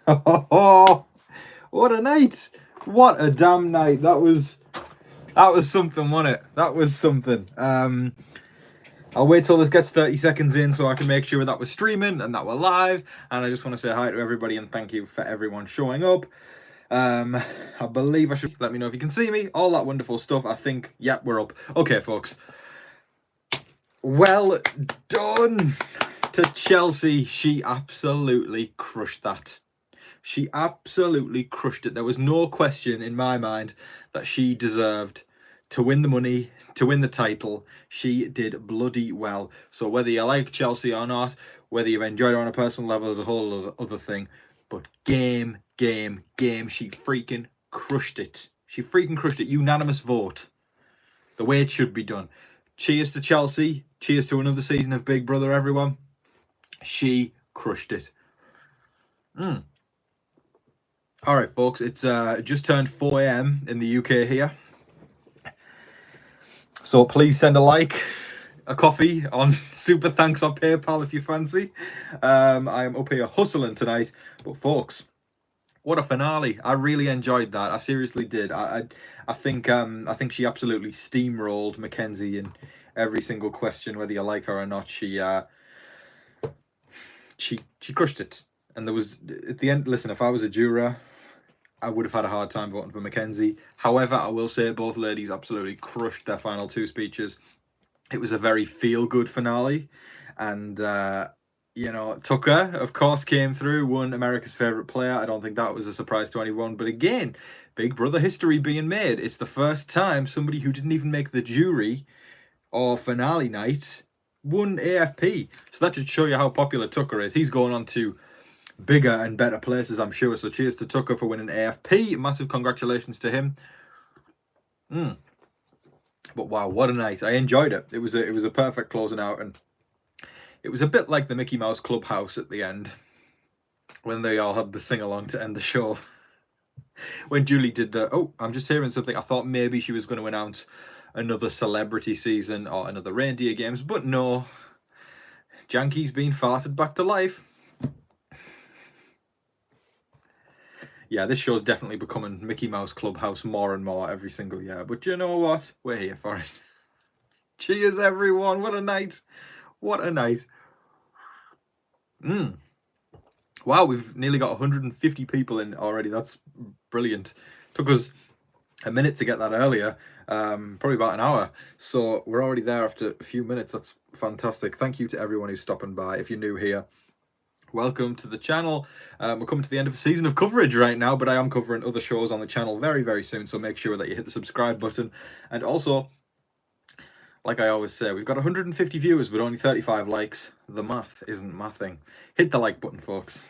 Oh, what a night! What a damn night! That was something, wasn't it? That was something. I'll wait till this gets 30 seconds in so I can make sure that we're streaming and that we're live. And I just want to say hi to everybody and thank you for everyone showing up. I believe I should let me know if you can see me. All that wonderful stuff. I think, yep, we're up. Okay, folks. Well done to Chelsea. She absolutely crushed that. She absolutely crushed it. There was no question in my mind that she deserved to win the money, to win the title. She did bloody well. So whether you like Chelsea or not, whether you've enjoyed her on a personal level is a whole other thing. But game, she freaking crushed it. She freaking crushed it. Unanimous vote. The way it should be done. Cheers to Chelsea. Cheers to another season of Big Brother, everyone. She crushed it. All right, folks, it's just turned 4 a.m. in the UK here. So please send a like, a coffee on Super Thanks or PayPal if you fancy. I am up here hustling tonight. But folks, what a finale. I really enjoyed that. I seriously did. I think she absolutely steamrolled Mackenzie in every single question, whether you like her or not. She crushed it. And there was, at the end, listen, if I was a juror, I would have had a hard time voting for Mackenzie. However, I will say both ladies absolutely crushed their final two speeches. It was a very feel-good finale. And, you know, Tucker, of course, came through, won America's Favourite Player. I don't think that was a surprise to anyone. But again, Big Brother history being made. It's the first time somebody who didn't even make the jury or finale night won AFP. So that should show you how popular Tucker is. He's going on to bigger and better places, I'm sure. So cheers to Tucker for winning AFP. Massive congratulations to him. But wow, what a night. I enjoyed it. It was a perfect closing out, and it was a bit like the Mickey Mouse Clubhouse at the end when they all had the sing-along to end the show. When Julie did the, oh, I'm just hearing something. I thought maybe she was going to announce another celebrity season or another reindeer games, but no. Janky's been farted back to life. Yeah, this show's definitely becoming Mickey Mouse Clubhouse more and more every single year. But you know what? We're here for it. Cheers, everyone. What a night. What a night. Wow, we've nearly got 150 people in already. That's brilliant. Took us a minute to get that earlier. Probably about an hour. So we're already there after a few minutes. That's fantastic. Thank you to everyone who's stopping by. If you're new here, welcome to the channel. We're coming to the end of a season of coverage right now, but I am covering other shows on the channel very, very soon, so make sure that you hit the subscribe button. And also, like I always say, we've got 150 viewers but only 35 likes. The math isn't mathing. Hit the like button, folks.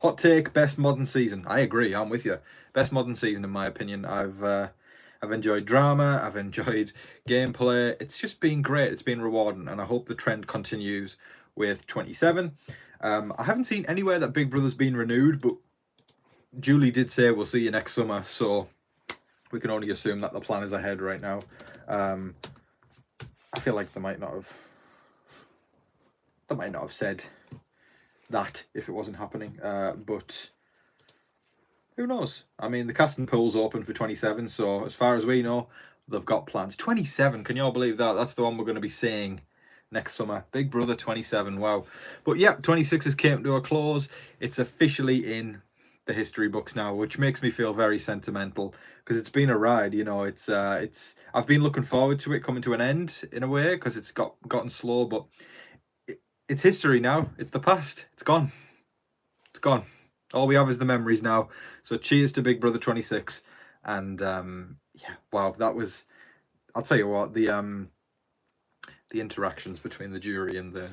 Hot take, best modern season. I agree, I'm with you. Best modern season in my opinion. I've enjoyed drama, I've enjoyed gameplay. It's just been great. It's been rewarding, and I hope the trend continues with 27. I haven't seen anywhere that Big Brother's been renewed, but Julie did say we'll see you next summer, so we can only assume that the plan is ahead right now. I feel like they might not have said that if it wasn't happening, but who knows? I mean, the casting pool's open for 27, so as far as we know, they've got plans. 27, can you all believe that? That's the one we're going to be seeing next summer. Big Brother 27, wow. But yeah, 26 has came to a close. It's officially in the history books now, which makes me feel very sentimental, because it's been a ride, you know. It's I've been looking forward to it coming to an end in a way, because it's gotten slow, but it's history now. It's the past. It's gone. It's gone. All we have is the memories now. So cheers to Big Brother 26. And yeah, wow, that was, I'll tell you what, the interactions between the jury and the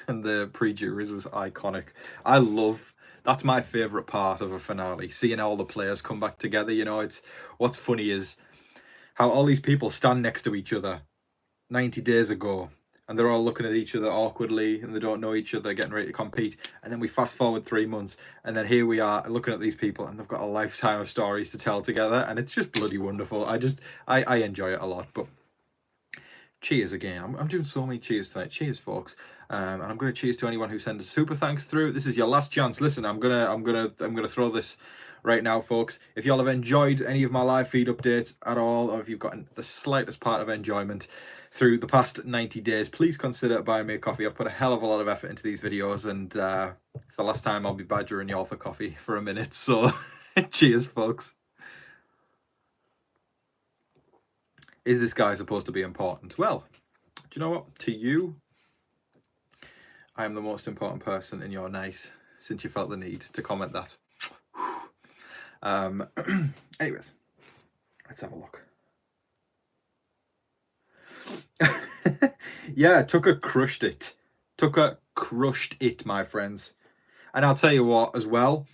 and the pre-juries was iconic. That's my favorite part of a finale, seeing all the players come back together. You know, it's what's funny is how all these people stand next to each other 90 days ago, and they're all looking at each other awkwardly, and they don't know each other, getting ready to compete. And then we fast forward 3 months, and then here we are looking at these people, and they've got a lifetime of stories to tell together, and it's just bloody wonderful. I enjoy it a lot. But cheers again. I'm doing so many cheers tonight. Cheers, folks. And I'm going to cheers to anyone who sends a super thanks through. This is your last chance. Listen, I'm gonna throw this right now, folks. If y'all have enjoyed any of my live feed updates at all, or if you've gotten the slightest part of enjoyment through the past 90 days, please consider buying me a coffee. I've put a hell of a lot of effort into these videos, and it's the last time I'll be badgering y'all for coffee for a minute. So cheers, folks. Is this guy supposed to be important? Well, do you know what? To you, I am the most important person in your night, since you felt the need to comment that. Anyways, let's have a look. Yeah, Tucker crushed it. Tucker crushed it, my friends. And I'll tell you what, as well,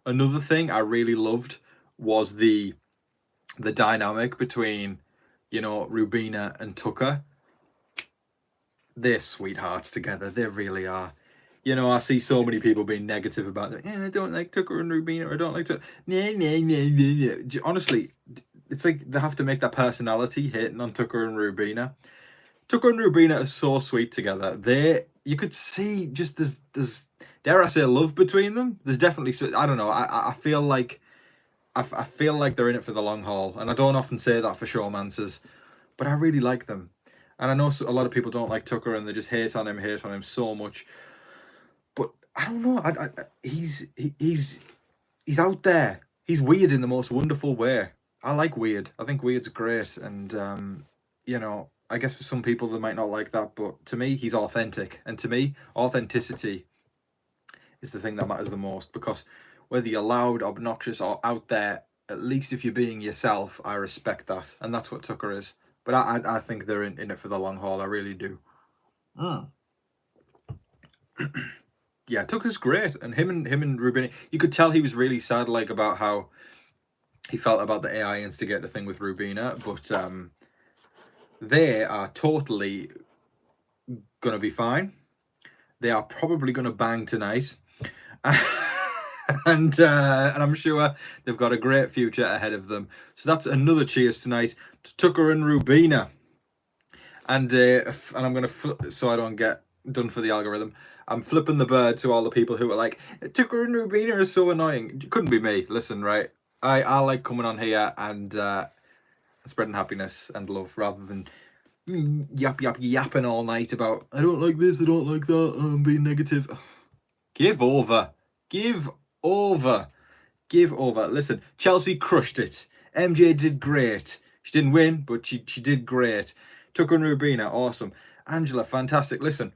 another thing I really loved was the dynamic between, you know, Rubina and Tucker. They're sweethearts together. They really are. You know, I see so many people being negative about it. Yeah, I don't like Tucker and Rubina, or I don't like Tucker. Honestly, it's like they have to make that personality hitting on Tucker and Rubina. Tucker and Rubina are so sweet together. You could see just there's dare I say love between them. There's definitely, I don't know. I feel like I feel like they're in it for the long haul, and I don't often say that for Showmances, but I really like them. And I know a lot of people don't like Tucker, and they just hate on him so much. But I don't know. He's out there. He's weird in the most wonderful way. I like weird. I think weird's great, and you know, I guess for some people they might not like that, but to me, he's authentic, and to me, authenticity is the thing that matters the most. Because whether you're loud, obnoxious, or out there, at least if you're being yourself, I respect that, and that's what Tucker is. But I think they're in it for the long haul. I really do. Yeah, Tucker's great, and him and Rubina, you could tell he was really sad, like, about how he felt about the AI instigator thing with Rubina, but they are totally gonna be fine. They are probably gonna bang tonight. And I'm sure they've got a great future ahead of them. So that's another cheers tonight to Tucker and Rubina. And I'm gonna so I don't get done for the algorithm, I'm flipping the bird to all the people who are like, Tucker and Rubina are so annoying. It couldn't be me. Listen, right? I like coming on here and spreading happiness and love rather than yapping all night about I don't like this, I don't like that, I'm being negative. Give over. Give over. Give over. Listen, Chelsea crushed it. MJ did great. She didn't win, but she did great. Tucker and Rubina, awesome. Angela, fantastic. Listen,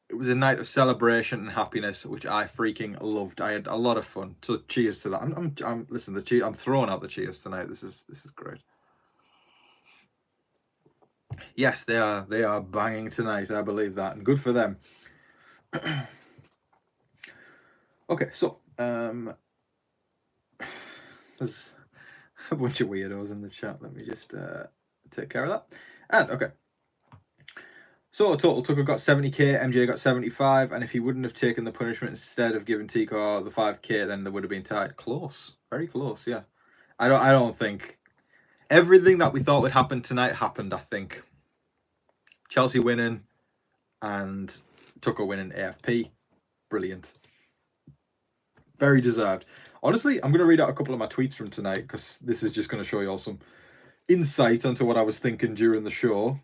it was a night of celebration and happiness, which I freaking loved. I had a lot of fun. So cheers to that. I'm listen. I'm throwing out the cheers tonight. This is great. Yes, they are banging tonight. I believe that, and good for them. Okay, so there's a bunch of weirdos in the chat. Let me just take care of that. And okay. So total Tucker got 70k, MJ got 75, and if he wouldn't have taken the punishment instead of giving Tico the 5k, then they would have been tied. Close, very close, yeah. I don't think everything that we thought would happen tonight happened. I think Chelsea winning and Tucker winning AFP, brilliant, very deserved. Honestly, I'm going to read out a couple of my tweets from tonight because this is just going to show you all some insight onto what I was thinking during the show.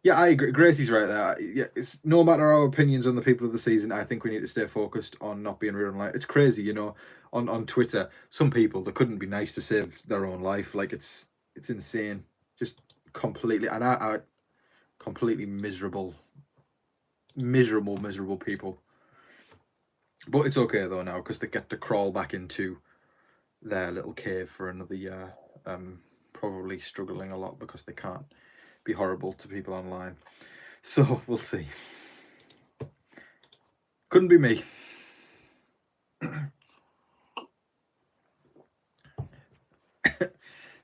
Yeah, I agree. Gracie's right there. Yeah, it's no matter our opinions on the people of the season, I think we need to stay focused on not being rude in life. It's crazy, you know, on Twitter, some people, they couldn't be nice to save their own life. Like it's insane. Just completely, and I completely miserable people. But it's okay though now because they get to crawl back into their little cave for another year. Probably struggling a lot because they can't be horrible to people online. So we'll see. Couldn't be me.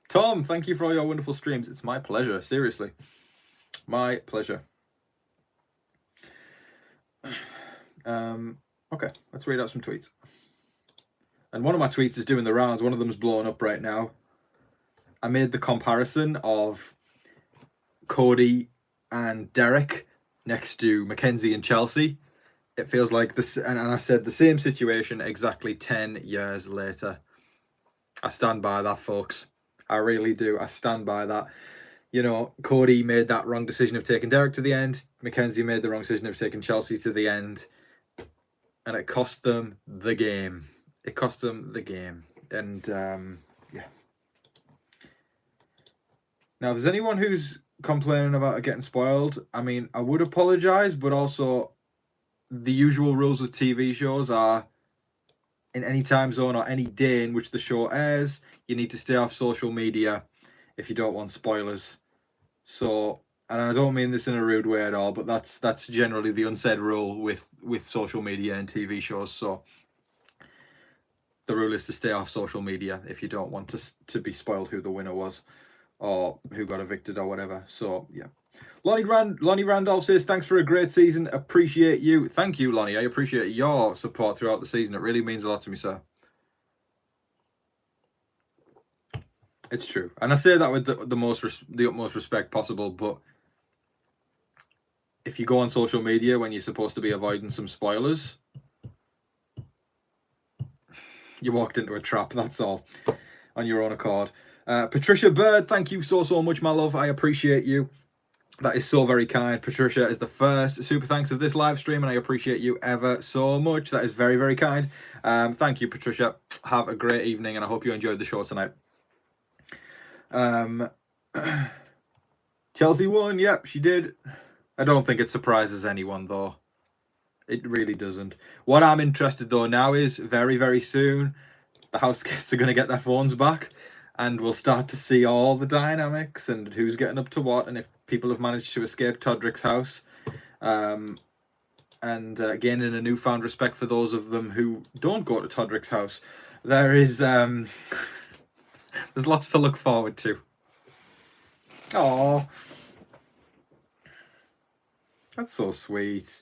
Tom, thank you for all your wonderful streams. It's my pleasure. Seriously. My pleasure. Okay, let's read out some tweets. And one of my tweets is doing the rounds. One of them's blowing up right now. I made the comparison of Cody and Derek next to Mackenzie and Chelsea. It feels like this, and I said the same situation exactly 10 years later. I stand by that, folks. I really do. I stand by that. You know, Cody made that wrong decision of taking Derek to the end. Mackenzie made the wrong decision of taking Chelsea to the end. And it cost them the game. It cost them the game. And, yeah. Now, if there's anyone who's complaining about it getting spoiled, I mean, I would apologise, but also the usual rules with TV shows are in any time zone or any day in which the show airs, you need to stay off social media if you don't want spoilers. So, and I don't mean this in a rude way at all, but that's generally the unsaid rule with social media and TV shows. So the rule is to stay off social media if you don't want to be spoiled who the winner was or who got evicted or whatever. So yeah. Lonnie Randolph says, thanks for a great season. Appreciate you. Thank you, Lonnie. I appreciate your support throughout the season. It really means a lot to me, sir. It's true. And I say that with the utmost respect possible, but if you go on social media when you're supposed to be avoiding some spoilers, you walked into a trap, that's all, on your own accord. Patricia Bird, thank you so much, my love. I appreciate you. That is so very kind. Patricia is the first super thanks of this live stream, and I appreciate you ever so much. That is very, very kind. Thank you, Patricia. Have a great evening, and I hope you enjoyed the show tonight. Chelsea won. Yep, she did. I don't think it surprises anyone, though. It really doesn't. What I'm interested, though, now is very, very soon, the house guests are going to get their phones back, and we'll start to see all the dynamics and who's getting up to what, and if people have managed to escape Todrick's house, and gaining a newfound respect for those of them who don't go to Todrick's house. There is there's lots to look forward to. Oh, that's so sweet.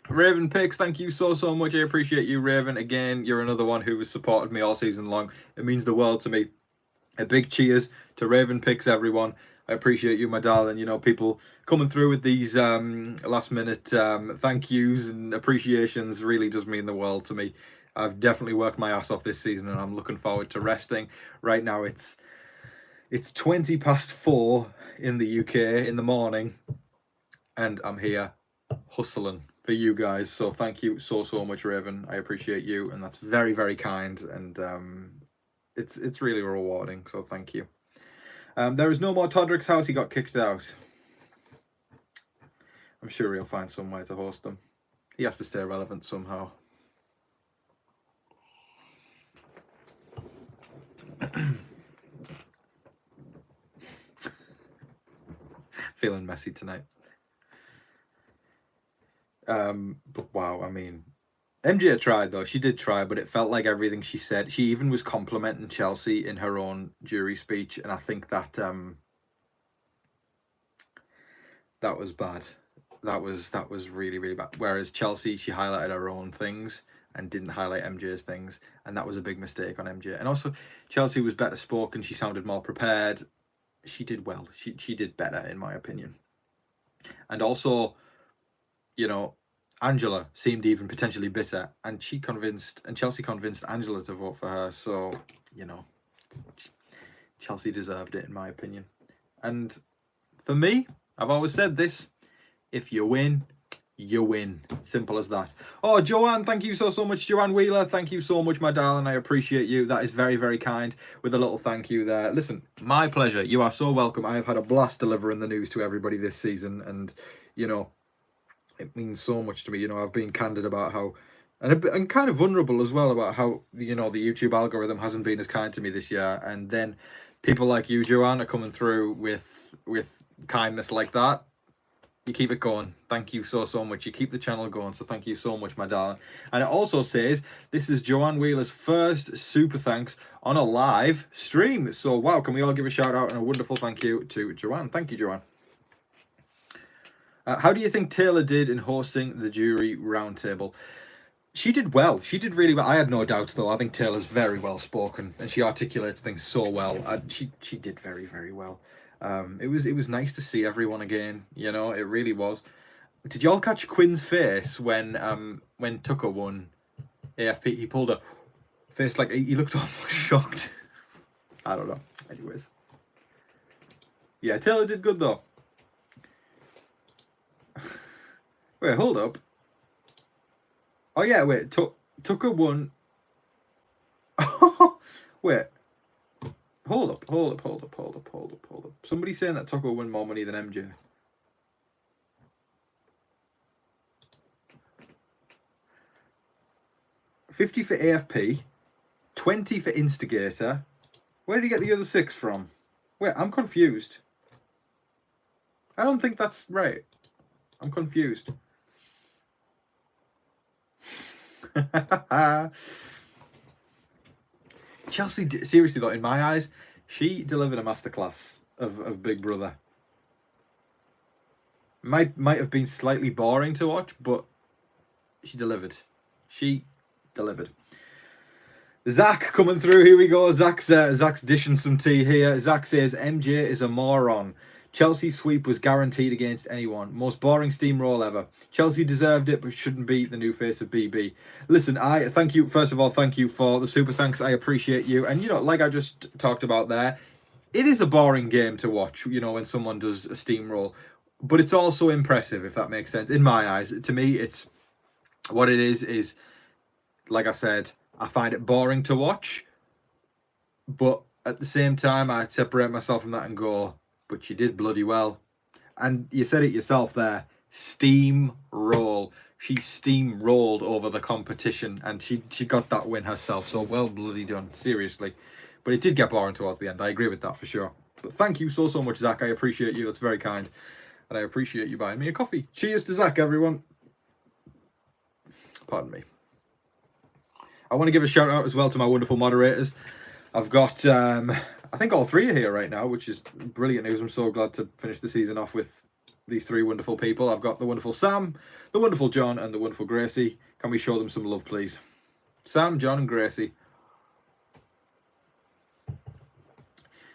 Raven Picks, thank you so much. I appreciate you, Raven. Again, you're another one who has supported me all season long. It means the world to me. A big cheers to Raven Picks, everyone. I appreciate you, my darling. You know, people coming through with these last minute thank yous and appreciations really does mean the world to me. I've definitely worked my ass off this season, and I'm looking forward to resting. Right now, it's 4:20 in the UK in the morning, and I'm here hustling for you guys. So thank you so much, Raven. I appreciate you, and that's very, very kind, and it's really rewarding. So thank you. There is no more Todrick's house. He got kicked out. I'm sure he'll find some way to host them. He has to stay relevant somehow. Feeling messy tonight. But wow, I mean, MJ tried though. She did try, but it felt like everything she said. She even was complimenting Chelsea in her own jury speech, and I think that that was bad. That was really, really bad. Whereas Chelsea, she highlighted her own things and didn't highlight MJ's things, and that was a big mistake on MJ. And also, Chelsea was better spoken. She sounded more prepared. She did well. She did better, in my opinion. And also, you know, Angela seemed even potentially bitter, and Chelsea convinced Angela to vote for her. So, you know, Chelsea deserved it, in my opinion. And for me, I've always said this: if you win, you win. Simple as that. Oh, Joanne, thank you so much. Joanne Wheeler, thank you so much, my darling. I appreciate you. That is very, very kind, with a little thank you there. Listen, my pleasure. You are so welcome. I have had a blast delivering the news to everybody this season, and, you know, it means so much to me. You know, I've been candid about how, and kind of vulnerable as well about how, you know, the YouTube algorithm hasn't been as kind to me this year. And then people like you, Joanne, are coming through with kindness like that. You keep it going. Thank you so much. You keep the channel going. So thank you so much, my darling. And it also says this is Joanne Wheeler's first super thanks on a live stream. So wow, can we all give a shout out and a wonderful thank you to Joanne? Thank you, Joanne. How do you think Taylor did in hosting the jury roundtable? She did well. She did really well. I had no doubts, though. I think Taylor's very well spoken, and she articulates things so well. She did very, very well. It was nice to see everyone again. You know, it really was. Did y'all catch Quinn's face when Tucker won AFP? He pulled a face like he looked almost shocked. I don't know. Anyways, yeah, Taylor did good though. Wait, hold up. Oh yeah, wait. Tucker won. Wait. Hold up. Somebody's saying that Tucker won more money than MJ. $50 for AFP, 20 for Instigator. Where did he get the other 6 from? Wait, I'm confused. I don't think that's right. I'm confused. Chelsea, seriously though, in my eyes, she delivered a masterclass of Big Brother. Might have been slightly boring to watch, but she delivered. She delivered. Zach coming through. Here we go. Zach's dishing some tea here. Zach says MJ is a moron. Chelsea sweep was guaranteed against anyone. Most boring steamroll ever. Chelsea deserved it, but shouldn't be the new face of BB. Listen, I thank you. First of all, thank you for the super thanks. I appreciate you. And, you know, like I just talked about there, it is a boring game to watch, you know, when someone does a steamroll. But it's also impressive, if that makes sense. In my eyes, to me, it's what it is, like I said, I find it boring to watch. But at the same time, I separate myself from that and go, but you did bloody well. And you said it yourself there, steamroll. She steamrolled over the competition and she got that win herself. So well bloody done, seriously. But it did get boring towards the end. I agree with that for sure. But thank you so much, Zach. I appreciate you. That's very kind. And I appreciate you buying me a coffee. Cheers to Zach, everyone. Pardon me. I want to give a shout out as well to my wonderful moderators. I've got, I think all 3 are here right now, which is brilliant news. I'm so glad to finish the season off with these 3 wonderful people. I've got the wonderful Sam, the wonderful John, and the wonderful Gracie. Can we show them some love, please? Sam, John, and Gracie.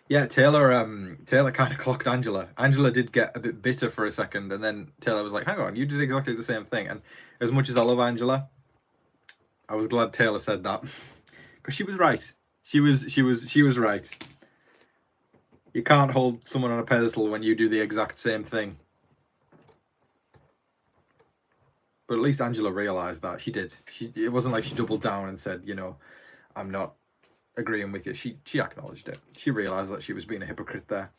Yeah, Taylor kind of clocked Angela. Angela did get a bit bitter for a second, and then Taylor was like, hang on, you did exactly the same thing. And as much as I love Angela, I was glad Taylor said that. Because she was right. She was right. You can't hold someone on a pedestal when you do the exact same thing. But at least Angela realised that. She did. It wasn't like she doubled down and said, you know, I'm not agreeing with you. She acknowledged it. She realised that she was being a hypocrite there.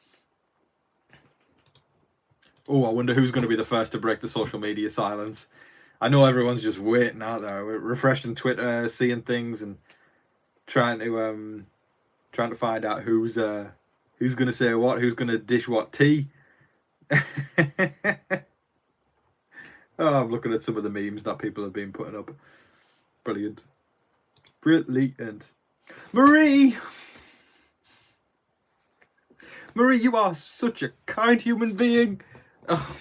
Oh, I wonder who's going to be the first to break the social media silence. I know everyone's just waiting out there. We're refreshing Twitter, seeing things, and trying to find out who's going to say what, who's going to dish what tea. Oh, I'm looking at some of the memes that people have been putting up. Brilliant. Brilliant. Marie, you are such a kind human being. Oh.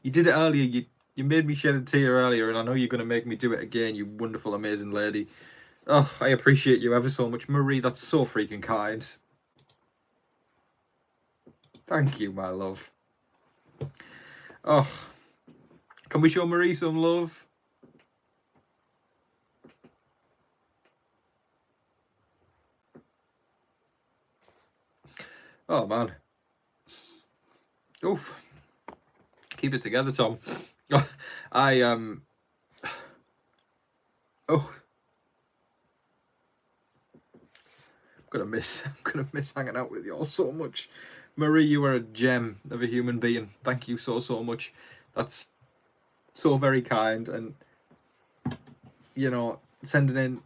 You did it earlier. You made me shed a tear earlier, and I know you're going to make me do it again, you wonderful, amazing lady. Oh, I appreciate you ever so much. Marie, that's so freaking kind. Thank you, my love. Oh, can we show Marie some love? Oh, man. Oof. Keep it together, Tom. Oh, I'm gonna miss hanging out with y'all so much. Marie, you are a gem of a human being. Thank you so much. That's so very kind, and you know, sending in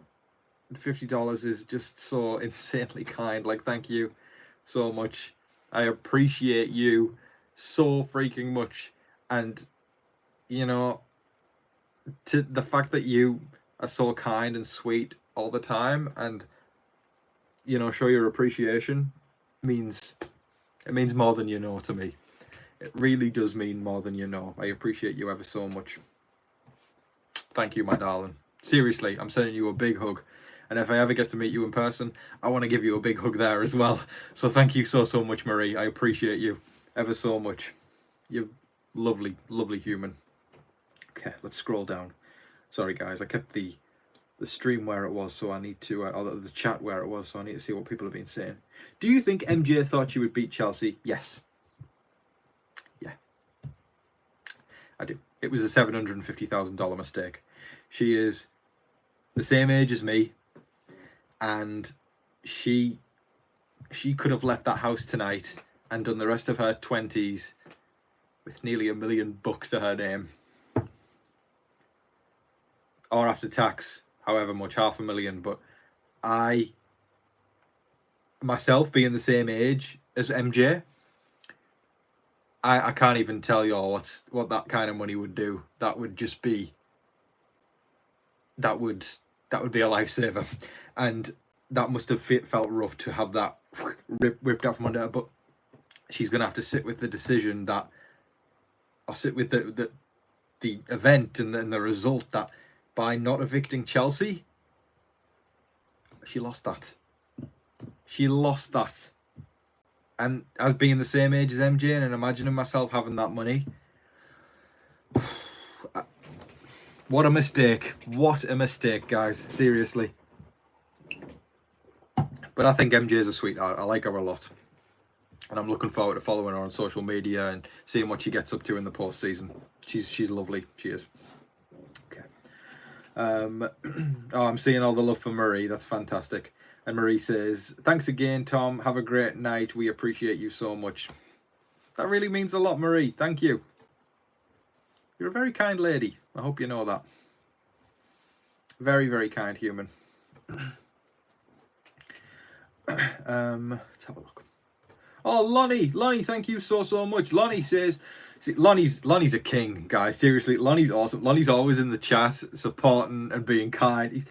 $50 is just so insanely kind. Like, thank you so much. I appreciate you so freaking much. And you know, to the fact that you are so kind and sweet all the time, and you know, show your appreciation means more than you know to me. It really does mean more than you know. I appreciate you ever so much. Thank you, my darling. Seriously, I'm sending you a big hug. And if I ever get to meet you in person, I want to give you a big hug there as well. So thank you so much, Marie. I appreciate you ever so much. You're lovely, lovely human. Okay, let's scroll down. Sorry guys, I kept the stream where it was, so I need to, or the chat where it was, so I need to see what people have been saying. Do you think MJ thought she would beat Chelsea? Yes. Yeah, I do. It was a $750,000 mistake. She is the same age as me, and she could have left that house tonight and done the rest of her 20s with nearly $1 million to her name, or after tax, however much, $500,000. But I myself, being the same age as MJ, I can't even tell you all what that kind of money would do. That would just be, that would be a lifesaver, and that must have felt rough to have that ripped out from under her. But she's gonna have to sit with the decision that, or sit with the event and then the result that by not evicting Chelsea, she lost that. She lost that. And as being the same age as MJ and imagining myself having that money, what a mistake. What a mistake, guys. Seriously. But I think MJ is a sweetheart. I like her a lot. And I'm looking forward to following her on social media and seeing what she gets up to in the postseason. She's lovely. She is. Okay. Oh, I'm seeing all the love for Marie. That's fantastic. And Marie says, thanks again, Tom. Have a great night. We appreciate you so much. That really means a lot, Marie. Thank you. You're a very kind lady. I hope you know that. Very, very kind human. Let's have a look. Oh, Lonnie, thank you so much. Lonnie says, see, Lonnie's a king, guys. Seriously, Lonnie's awesome. Lonnie's always in the chat, supporting and being kind.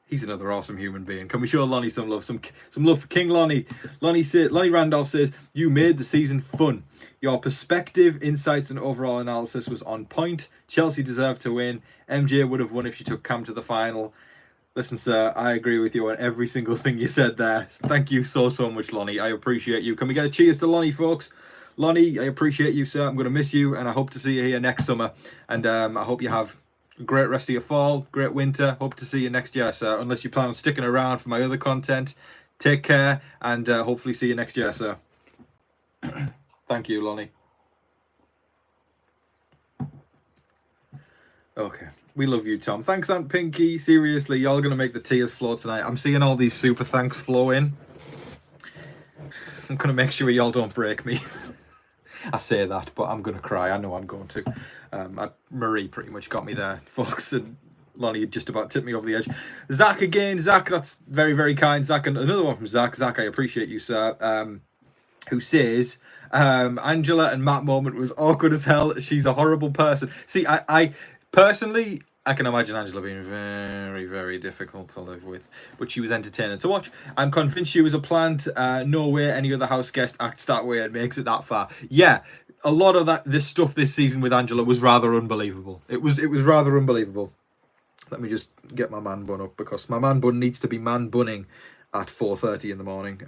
He's another awesome human being. Can we show Lonnie some love? Some love for King Lonnie. Lonnie Randolph says, you made the season fun. Your perspective, insights, and overall analysis was on point. Chelsea deserved to win. MJ would have won if she took Cam to the final. Listen, sir, I agree with you on every single thing you said there. Thank you so much, Lonnie. I appreciate you. Can we get a cheers to Lonnie, folks? Lonnie, I appreciate you, sir. I'm going to miss you, and I hope to see you here next summer. And I hope you have a great rest of your fall, great winter. Hope to see you next year, sir. Unless you plan on sticking around for my other content. Take care, and hopefully see you next year, sir. Thank you, Lonnie. Okay. We love you, Tom. Thanks, Aunt Pinky. Seriously, y'all going to make the tears flow tonight. I'm seeing all these super thanks flow in. I'm going to make sure y'all don't break me. I say that, but I'm going to cry. I know I'm going to. Marie pretty much got me there, folks. And Lonnie just about tipped me over the edge. Zach again. Zach, that's very, very kind. Zach, and another one from Zach. Zach, I appreciate you, sir. Who says, Angela and Matt moment was awkward as hell. She's a horrible person. See, I personally, I can imagine Angela being very, very difficult to live with, but she was entertaining to watch. I'm convinced she was a plant. No way any other house guest acts that way and makes it that far. Yeah, a lot of this stuff this season with Angela was rather unbelievable. It was rather unbelievable. Let me just get my man bun up, because my man bun needs to be man bunning at 4:30 in the morning.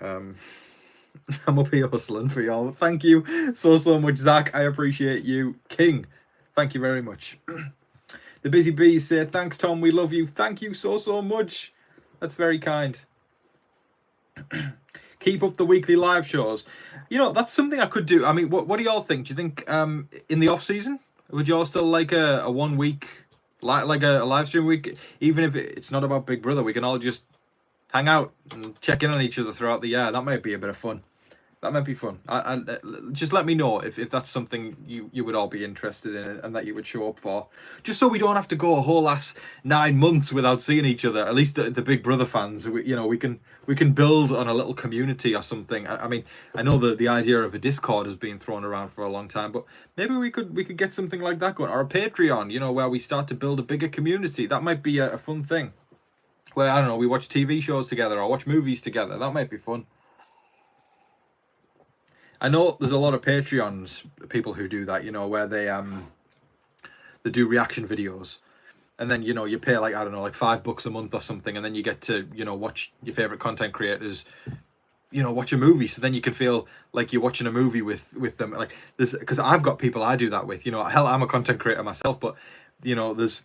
I'm up here hustling for y'all. Thank you so much, Zach. I appreciate you. King, thank you very much. The Busy Bees say, thanks, Tom. We love you. Thank you so much. That's very kind. Keep up the weekly live shows. You know, that's something I could do. I mean, what do y'all think? Do you think in the off season, would y'all still like a 1 week, like a live stream week? Even if it's not about Big Brother, we can all just hang out and check in on each other throughout the year. That might be a bit of fun. That might be fun. Just let me know if that's something you would all be interested in and that you would show up for. Just so we don't have to go a whole last 9 months without seeing each other. At least the Big Brother fans, we can build on a little community or something. I mean, I know the idea of a Discord has been thrown around for a long time, but maybe we could get something like that going, or a Patreon, where we start to build a bigger community. That might be a fun thing. Where, I don't know, we watch TV shows together or watch movies together. That might be fun. I know there's a lot of Patreons, people who do that, where they do reaction videos. and then, you know, you pay like, I don't know, like $5 a month or something, and then you get to, you know, watch your favorite content creators, you know, watch a movie. So then you can feel like you're watching a movie with them. Like there's, because I've got people I do that with, you know, hell, I'm a content creator myself, but you know, there's,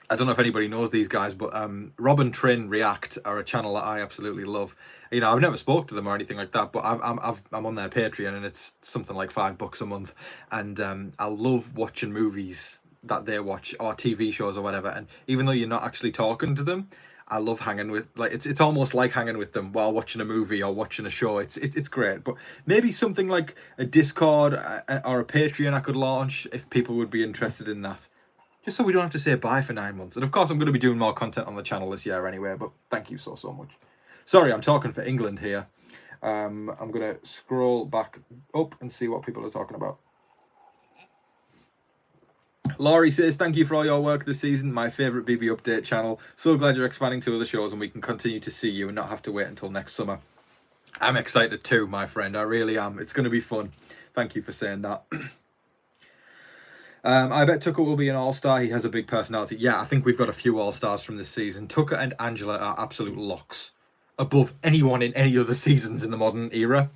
I don't know if anybody knows these guys, but Rob and Trin React are a channel that I absolutely love. You know, I've never spoke to them or anything like that, but I'm on their Patreon, and it's something like $5 a month, and I love watching movies that they watch, or TV shows or whatever. And even though you're not actually talking to them, I love hanging with, like, it's almost like hanging with them while watching a movie or watching a show. It's great. But maybe something like a Discord or a Patreon I could launch if people would be interested in that. Just so we don't have to say bye for 9 months. And of course, I'm going to be doing more content on the channel this year anyway, but thank you so much. Sorry, I'm talking for England here. I'm going to scroll back up and see what people are talking about. Laurie says, thank you for all your work this season. My favourite BB Update channel. So glad you're expanding to other shows and we can continue to see you and not have to wait until next summer. I'm excited too, my friend. I really am. It's going to be fun. Thank you for saying that. I bet Tucker will be an all-star. He has a big personality. Yeah, I think we've got a few all-stars from this season. Tucker and Angela are absolute locks. Above anyone in any other seasons in the modern era,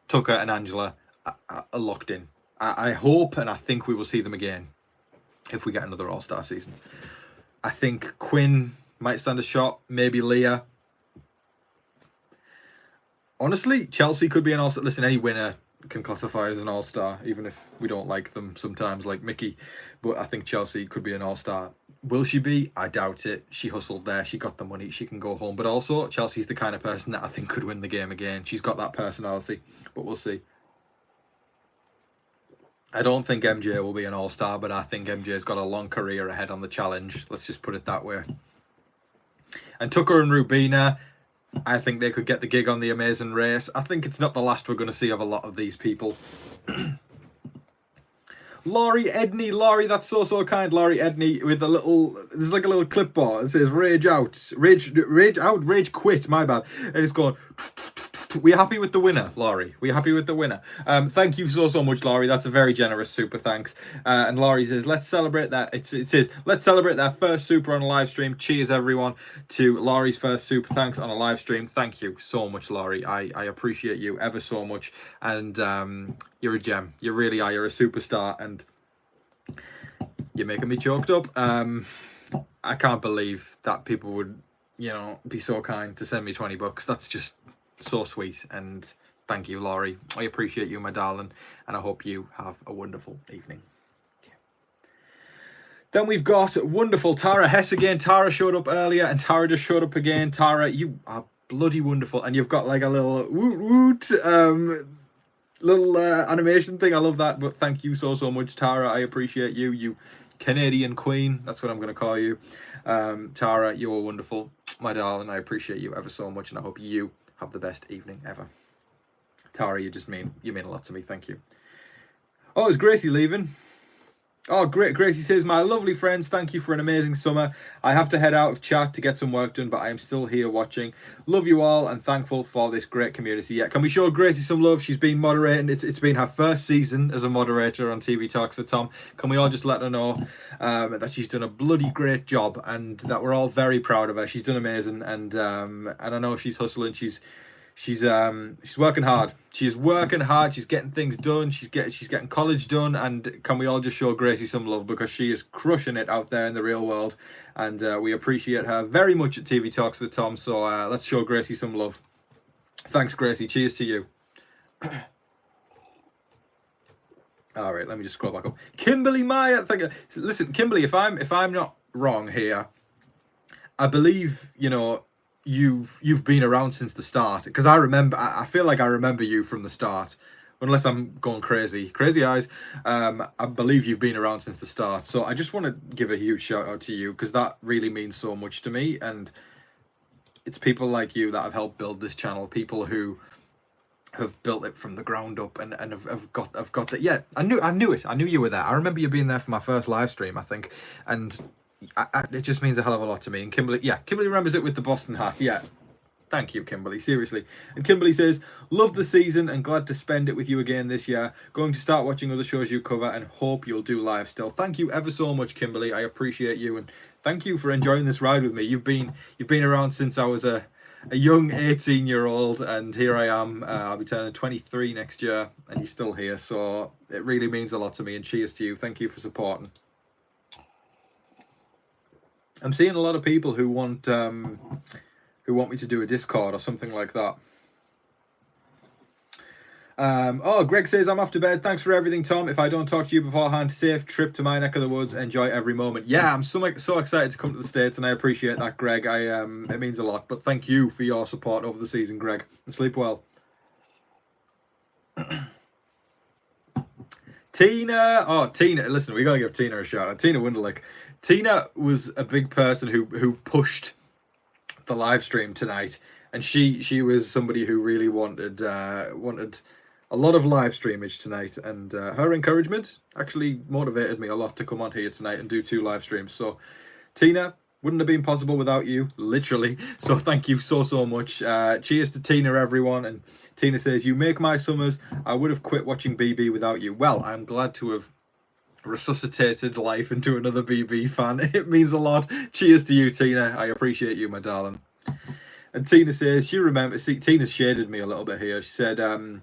Tucker and Angela are locked in. I hope and I think we will see them again if we get another all-star season. I think Quinn might stand a shot. Maybe Leah. Honestly, Chelsea could be an all-star. Listen, any winner can classify as an all-star, even if we don't like them sometimes, like Mickey. But I think Chelsea could be an all-star. Will she be? I doubt it. She hustled there. She got the money. She can go home. But also, Chelsea's the kind of person that I think could win the game again. She's got that personality. But we'll see. I don't think MJ will be an all-star, but I think MJ's got a long career ahead on the challenge. Let's just put it that way. And Tucker and Rubina, I think they could get the gig on The Amazing Race. I think it's not the last we're going to see of a lot of these people. Laurie Edney, Laurie, that's so kind. Laurie Edney with a little, there's like a little clipboard. It says rage out, rage quit, my bad. And it's going, we're happy with the winner, Laurie. We're happy with the winner. Thank you so much, Laurie. That's a very generous super thanks. And Laurie says, let's celebrate that. It says, let's celebrate that first super on a live stream. Cheers, everyone, to Laurie's first super thanks on a live stream. Thank you so much, Laurie. I appreciate you ever so much. And you're a gem. You really are. You're a superstar. And you're making me choked up. I can't believe that people would, you know, be so kind to send me $20. That's just so sweet. And thank you, Laurie. I appreciate you, my darling, and I hope you have a wonderful evening. Then we've got wonderful Tara Hess again. Tara showed up earlier and Tara just showed up again. Tara, you are bloody wonderful. And you've got like a little woot woot little animation thing. I love that. But thank you so much, Tara. I appreciate you. You Canadian queen. That's what I'm going to call you. Tara, you are wonderful, my darling. I appreciate you ever so much, and I hope you have the best evening ever. Tara, you mean a lot to me. Thank you. Oh, is Gracie leaving? Oh, great. Gracie says, my lovely friends, thank you for an amazing summer. I have to head out of chat to get some work done, but I am still here watching. Love you all and thankful for this great community. Yeah, can we show Gracie some love? She's been moderating. It's been her first season as a moderator on TV Talks with Tom. Can we all just let her know that she's done a bloody great job and that we're all very proud of her. She's done amazing, and I know she's hustling. She's working hard. She's working hard. She's getting things done. She's getting college done. And can we all just show Gracie some love, because she is crushing it out there in the real world, and we appreciate her very much at TV Talks with Tom. So let's show Gracie some love. Thanks, Gracie. Cheers to you. All right, let me just scroll back up. Kimberly Meyer, listen, Kimberly, if I'm not wrong here, I believe, you know, you've been around since the start, because I feel like I remember you from the start, unless I'm going crazy eyes. I believe you've been around since the start, so I just want to give a huge shout out to you, because that really means so much to me, and it's people like you that have helped build this channel, people who have built it from the ground up and have got that. Yeah, I knew it. I knew you were there. I remember you being there for my first live stream, I think, and it just means a hell of a lot to me. And Kimberly remembers it with the Boston hat. Yeah, Thank you, Kimberly. Seriously. And Kimberly says, love the season and glad to spend it with you again this year. Going to start watching other shows you cover and hope you'll do live still. Thank you ever so much, Kimberly. I appreciate you, and thank you for enjoying this ride with me. You've been around since I was a young 18-year-old, and here I am. I'll be turning 23 next year, and you're still here. So it really means a lot to me, and cheers to you. Thank you for supporting. I'm seeing a lot of people who want me to do a Discord or something like that. Greg says, I'm off to bed. Thanks for everything, Tom. If I don't talk to you beforehand, safe trip to my neck of the woods. Enjoy every moment. Yeah, I'm so excited to come to the States, and I appreciate that, Greg. It means a lot. But thank you for your support over the season, Greg. And sleep well. Tina. Listen, we got to give Tina a shout out. Tina Wunderlich. Tina was a big person who pushed the live stream tonight, and she was somebody who really wanted a lot of live streamage tonight, and her encouragement actually motivated me a lot to come on here tonight and do 2 live streams. So Tina, wouldn't have been possible without you, literally. So thank you so much. Cheers to Tina, everyone. And Tina says, you make my summers. I would have quit watching BB without you. Well, I'm glad to have resuscitated life into another BB fan. It means a lot. Cheers to you, Tina. I appreciate you, my darling. And Tina says she remembers. See, Tina's shaded me a little bit here. She said, I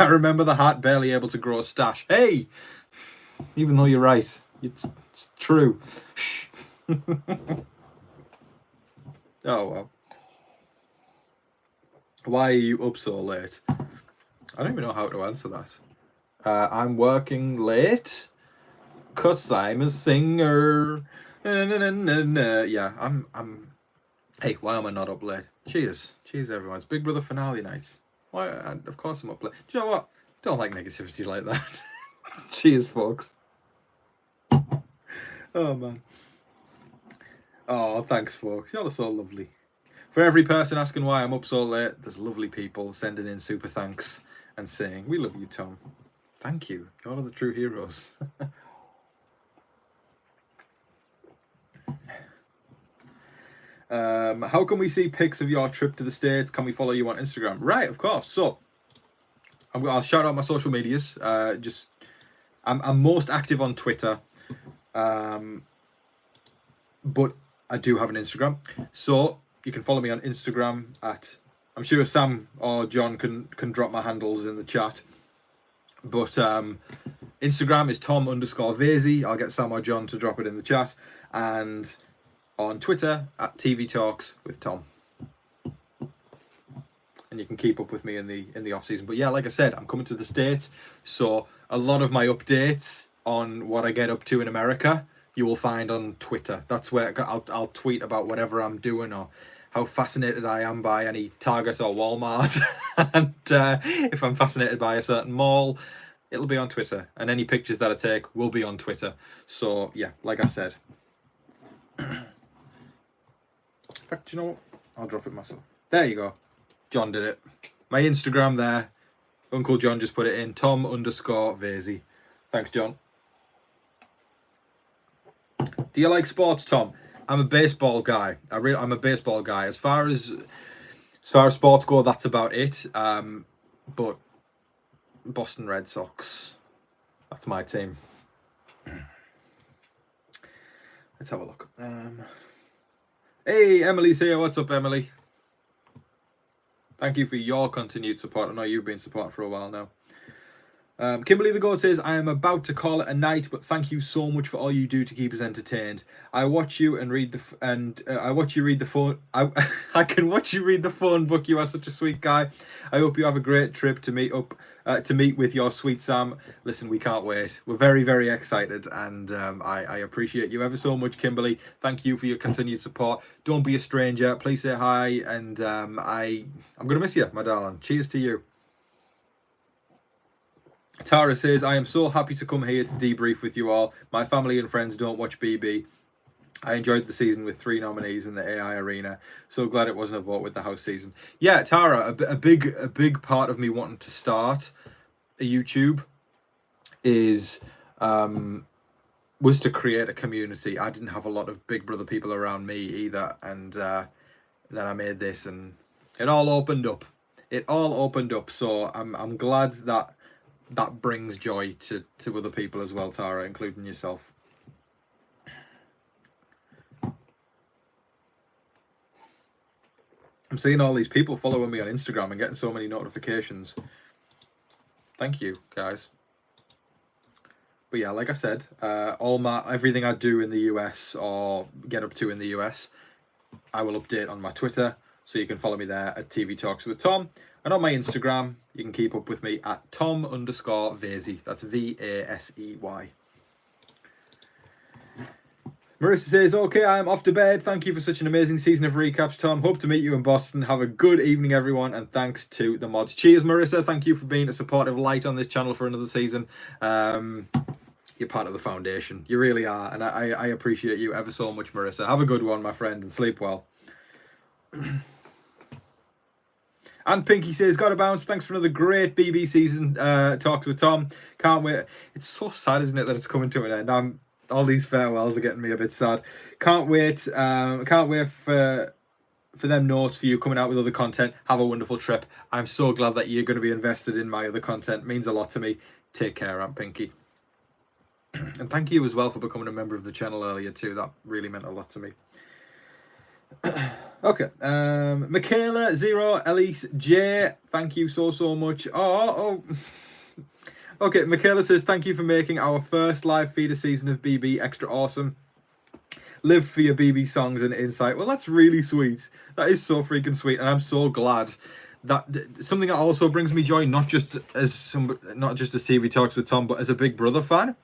remember the hat, barely able to grow a stash. Hey, even though you're right, it's true. Oh well. Why are you up so late? I don't even know how to answer that. I'm working late 'cause I'm a singer. Yeah, I'm. Hey, why am I not up late? Cheers, everyone. It's Big Brother finale night. Why? Of course I'm up late. Do you know what? Don't like negativity like that. Cheers, folks. Oh man. Oh, thanks, folks. Y'all are so lovely. For every person asking why I'm up so late, there's lovely people sending in super thanks and saying, we love you, Tom. Thank you. Y'all are the true heroes. How can we see pics of your trip to the States? Can we follow you on Instagram? Right, of course. So I'll shout out my social medias. I'm most active on Twitter, but I do have an Instagram. So you can follow me on Instagram at. I'm sure Sam or John can drop my handles in the chat. But Instagram is Tom_Vasey. I'll get Sam or John to drop it in the chat. And on Twitter at TV Talks with Tom. And you can keep up with me in the off season. But yeah, like I said, I'm coming to the States, so a lot of my updates on what I get up to in America you will find on Twitter. That's where I'll tweet about whatever I'm doing or how fascinated I am by any Target or Walmart. And if I'm fascinated by a certain mall, it'll be on Twitter. And any pictures that I take will be on Twitter. So yeah, like I said. In fact, you know what? I'll drop it myself. There you go. John did it. My Instagram there. Uncle John just put it in. Tom_Vasey. Thanks, John. Do you like sports, Tom? I'm a baseball guy. I'm a baseball guy. As far as sports go, that's about it. But Boston Red Sox. That's my team. Let's have a look. Hey, Emily's here. What's up, Emily? Thank you for your continued support. I know you've been supporting for a while now. Kimberly the Goat says, I am about to call it a night, but thank you so much for all you do to keep us entertained. I watch you and read I watch you read the phone. I can watch you read the phone book. You are such a sweet guy. I hope you have a great trip to meet with your sweet Sam. Listen, we can't wait. We're very, very excited, and I appreciate you ever so much, Kimberly. Thank you for your continued support. Don't be a stranger. Please say hi, and I'm gonna miss you, my darling. Cheers to you. Tara says, I am so happy to come here to debrief with you all. My family and friends don't watch BB. I enjoyed the season with 3 nominees in the AI arena. So glad it wasn't a vote with the house season. Yeah, Tara, a big part of me wanting to start a YouTube was to create a community. I didn't have a lot of Big Brother people around me either, and And then I made this, and it all opened up. It all opened up. So I'm glad that that brings joy to other people as well, Tara, including yourself. I'm seeing all these people following me on Instagram and getting so many notifications. Thank you, guys. But yeah, like I said, everything I do in the US or get up to in the US, I will update on my Twitter, so you can follow me there at TV Talks with Tom. And on my Instagram, you can keep up with me at Tom_Vasey. That's VASEY. Marissa says, okay, I'm off to bed. Thank you for such an amazing season of recaps, Tom. Hope to meet you in Boston. Have a good evening, everyone, and thanks to the mods. Cheers, Marissa. Thank you for being a supportive light on this channel for another season. You're part of the foundation. You really are, and I appreciate you ever so much, Marissa. Have a good one, my friend, and sleep well. And Pinky says, gotta bounce. Thanks for another great BB season. Talks with Tom. Can't wait. It's so sad, isn't it, that it's coming to an end. All these farewells are getting me a bit sad. Can't wait. Can't wait for them notes for you coming out with other content. Have a wonderful trip. I'm so glad that you're going to be invested in my other content. It means a lot to me. Take care, Aunt Pinky. And thank you as well for becoming a member of the channel earlier too. That really meant a lot to me. Okay. Michaela Zero Elise J. Thank you so much. Oh. Okay, Michaela says, thank you for making our first live feeder season of BB extra awesome. Live for your BB songs and insight. Well, that's really sweet. That is so freaking sweet, and I'm so glad that something that also brings me joy, not just as TV Talks with Tom, but as a Big Brother fan.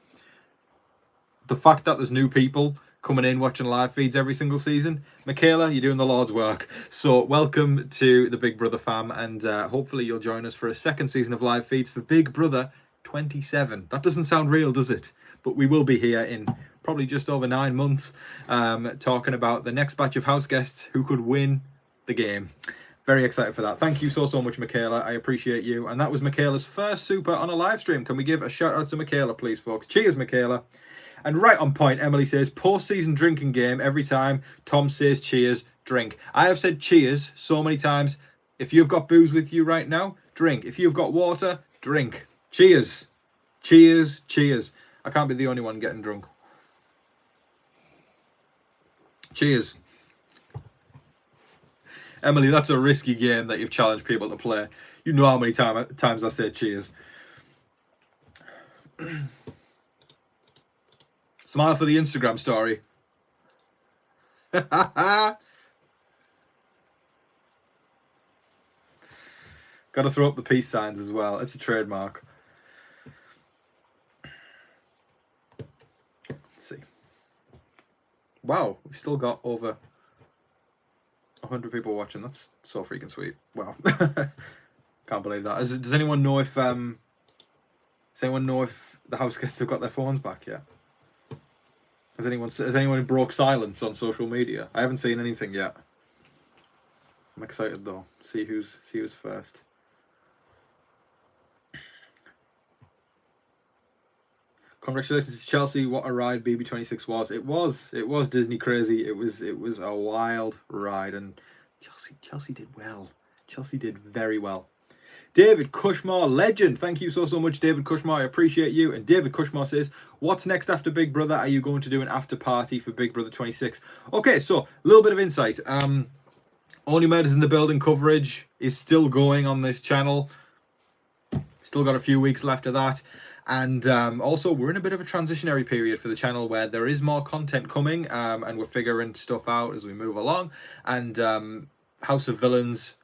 The fact that there's new people coming in watching live feeds every single season. Michaela, you're doing the Lord's work. So welcome to the Big Brother fam, and hopefully you'll join us for a second season of live feeds for Big Brother 27. That doesn't sound real, does it? But we will be here in probably just over 9 months, talking about the next batch of house guests who could win the game. Very excited for that. Thank you so much, Michaela. I appreciate you. And that was Michaela's first super on a live stream. Can we give a shout out to Michaela, please, folks? Cheers, Michaela. And right on point, Emily says, post-season drinking game every time Tom says cheers, drink. I have said cheers so many times. If you've got booze with you right now, drink. If you've got water, drink. Cheers. Cheers. Cheers. I can't be the only one getting drunk. Cheers. Emily, that's a risky game that you've challenged people to play. You know how many times I say cheers. Smile for the Instagram story. Gotta throw up the peace signs as well. It's a trademark. Let's see. Wow, we've still got over 100 people watching. That's so freaking sweet. Wow. Can't believe that. Does anyone know if the house guests have got their phones back yet? Has anyone broke silence on social media? I haven't seen anything yet. I'm excited though. See who's first. Congratulations to Chelsea. What a ride BB26 was. It was Disney crazy. It was a wild ride, and Chelsea did well. Chelsea did very well. David Cushmore, legend. Thank you so much, David Cushmore. I appreciate you. And David Cushmore says, what's next after Big Brother? Are you going to do an after party for Big Brother 26? Okay, so a little bit of insight. Only Murders in the Building coverage is still going on this channel. Still got a few weeks left of that. And also, we're in a bit of a transitionary period for the channel where there is more content coming, and we're figuring stuff out as we move along. And House of Villains,